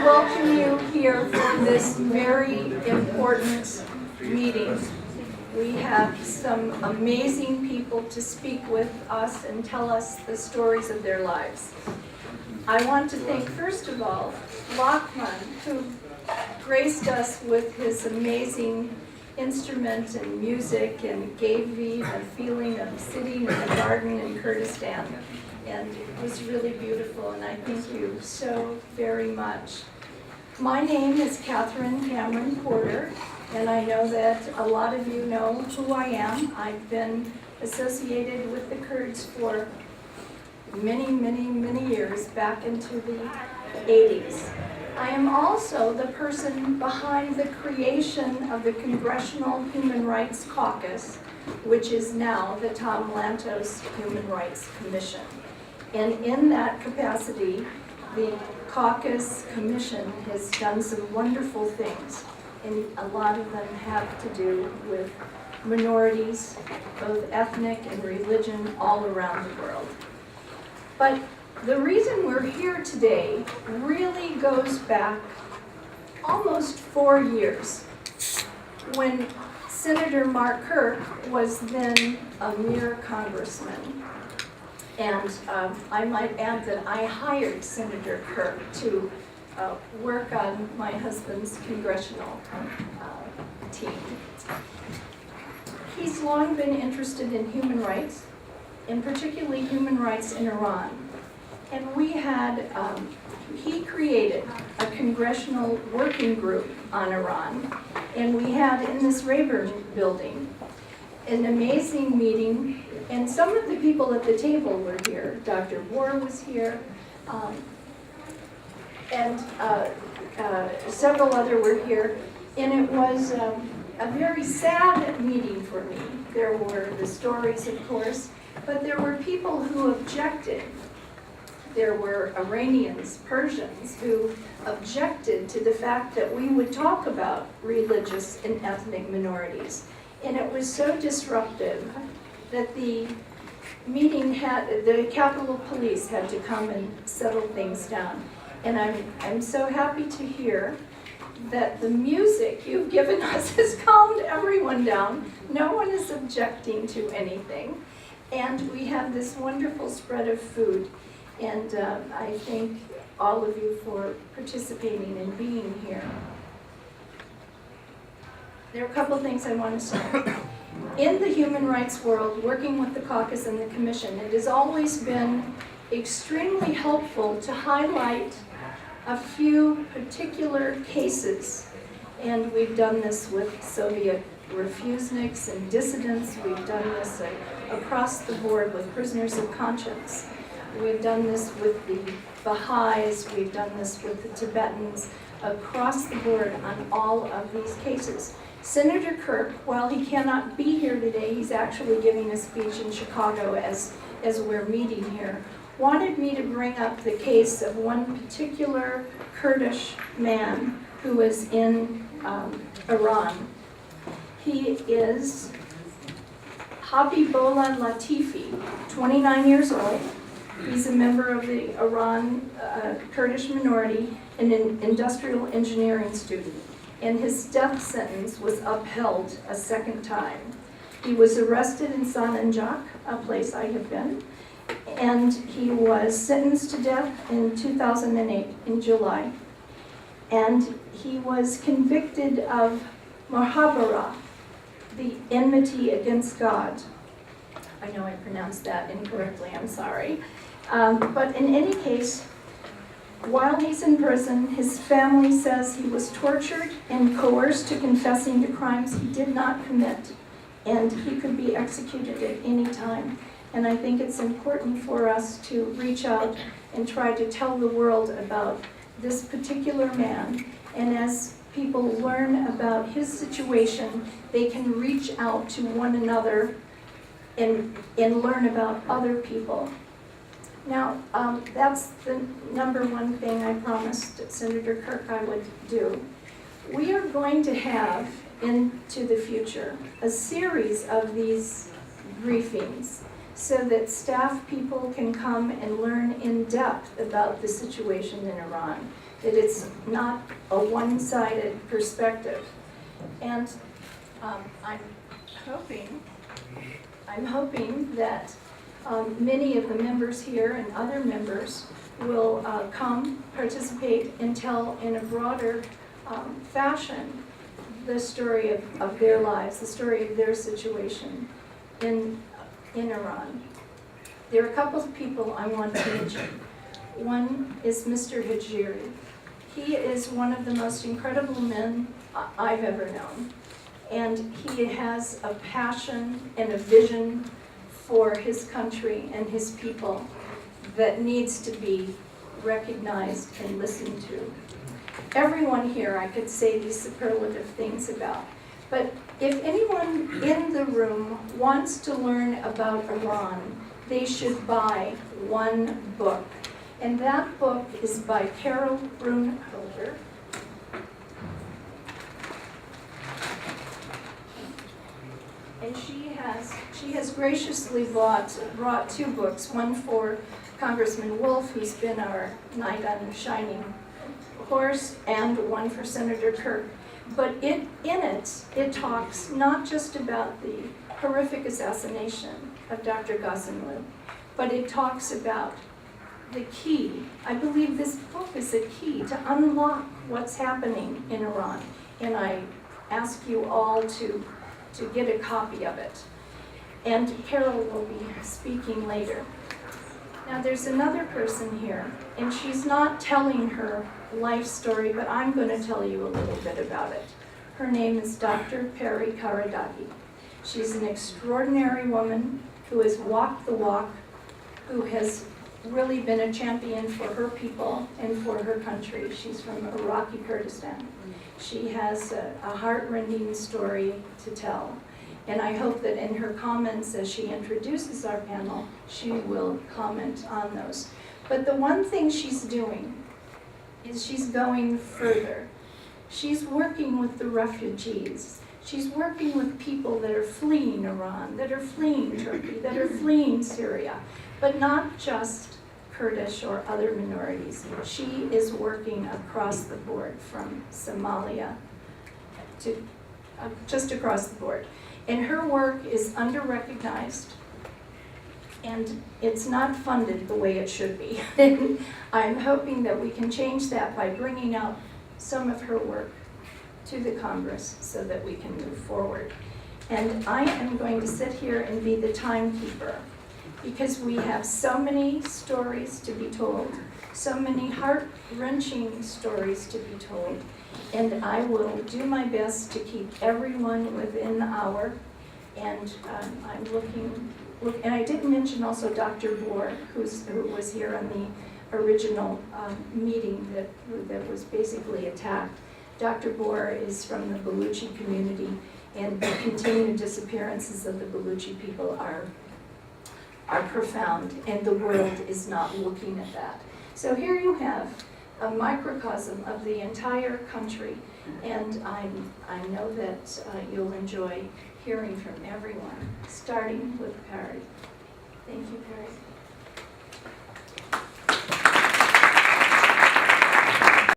welcome you here for this very important meeting. We have some amazing people to speak with us and tell us the stories of their lives. I want to thank, first of all, Lachlan, who graced us with his amazing instrument and music and gave me a feeling of sitting in a garden in Kurdistan. And it was really beautiful, and I thank you so very much. My name is Kathryn Cameron Porter, and I know that a lot of you know who I am. I've been associated with the Kurds for many years, back into the 80s. I am also the person behind the creation of the Congressional Human Rights Caucus, which is now the Tom Lantos Human Rights Commission. And in that capacity, the Caucus Commission has done some wonderful things, and a lot of them have to do with minorities, both ethnic and religion, all around the world. But the reason we're here today really goes back almost 4 years, when Senator Mark Kirk was then a mere congressman. And I might add that I hired Senator Kirk to work on my husband's congressional team. He's long been interested in human rights, and particularly human rights in Iran. And we had, he created a congressional working group on Iran, and we had in this Rayburn building an amazing meeting. And some of the people at the table were here. Dr. Bohr was here, and several other were here. And it was a very sad meeting for me. There were the stories, of course, but there were people who objected. There were Iranians, Persians, who objected to the fact that we would talk about religious and ethnic minorities. And it was so disruptive that the meeting the Capitol Police had to come and settle things down. And I'm so happy to hear that the music you've given us has calmed everyone down. No one is objecting to anything. And we have this wonderful spread of food. And I thank all of you for participating and being here. There are a couple of things I want to say. In the human rights world, working with the caucus and the commission, it has always been extremely helpful to highlight a few particular cases. And we've done this with Soviet refuseniks and dissidents. We've done this across the board with prisoners of conscience. We've done this with the Baha'is. We've done this with the Tibetans, across the board on all of these cases. Senator Kirk, while he cannot be here today, he's actually giving a speech in Chicago as we're meeting here, wanted me to bring up the case of one particular Kurdish man who was in Iran. He is Habibullah Latifi, 29 years old. He's a member of the Iran Kurdish minority and an industrial engineering student. And his death sentence was upheld a second time. He was arrested in Sananjak, a place I have been, and he was sentenced to death in 2008, in July. And he was convicted of Muhabara, the enmity against God. I know I pronounced that incorrectly, I'm sorry. But in any case, while he's in prison, his family says he was tortured and coerced to confessing to crimes he did not commit, and he could be executed at any time. And I think it's important for us to reach out and try to tell the world about this particular man. And as people learn about his situation, they can reach out to one another and learn about other people. Now, that's the number one thing I promised Senator Kirk I would do. We are going to have, into the future, a series of these briefings so that staff people can come and learn in depth about the situation in Iran, that it's not a one-sided perspective. And I'm hoping that many of the members here and other members will come, participate, and tell in a broader fashion the story of their lives, the story of their situation in Iran. There are a couple of people I want to mention. One is Mr. Hajiri. He is one of the most incredible men I've ever known. And he has a passion and a vision for his country and his people that needs to be recognized and listened to. Everyone here I could say these superlative things about. But if anyone in the room wants to learn about Iran, they should buy one book. And that book is by Carol Brunholder. And she has graciously brought two books, one for Congressman Wolf, who's been our knight on the shining horse, and one for Senator Kirk. But in it talks not just about the horrific assassination of Dr. Ghassanlu, but it talks about the key. I believe this book is a key to unlock what's happening in Iran. And I ask you all to get a copy of it. And Carol will be speaking later. Now there's another person here, and she's not telling her life story, but I'm going to tell you a little bit about it. Her name is Dr. Peri Karadagi. She's an extraordinary woman who has walked the walk, who has really been a champion for her people and for her country. She's from Iraqi Kurdistan. She has a heart-rending story to tell. And I hope that in her comments as she introduces our panel, she will comment on those. But the one thing she's doing is she's going further. She's working with the refugees. She's working with people that are fleeing Iran, that are fleeing Turkey, that are fleeing Syria, but not just Kurdish or other minorities. She is working across the board from Somalia to just across the board. And her work is under-recognized, and it's not funded the way it should be. I'm hoping that we can change that by bringing out some of her work to the Congress so that we can move forward. And I am going to sit here and be the timekeeper, because we have so many stories to be told, so many heart-wrenching stories to be told, and I will do my best to keep everyone within the hour. And I'm looking, and I didn't mention also Dr. Bohr, who was here on the original meeting that was basically attacked. Dr. Bohr is from the Baluchi community, and the continued disappearances of the Baluchi people are profound, and the world is not looking at that. So here you have a microcosm of the entire country, and I know that you'll enjoy hearing from everyone, starting with Perry. Thank you, Perry.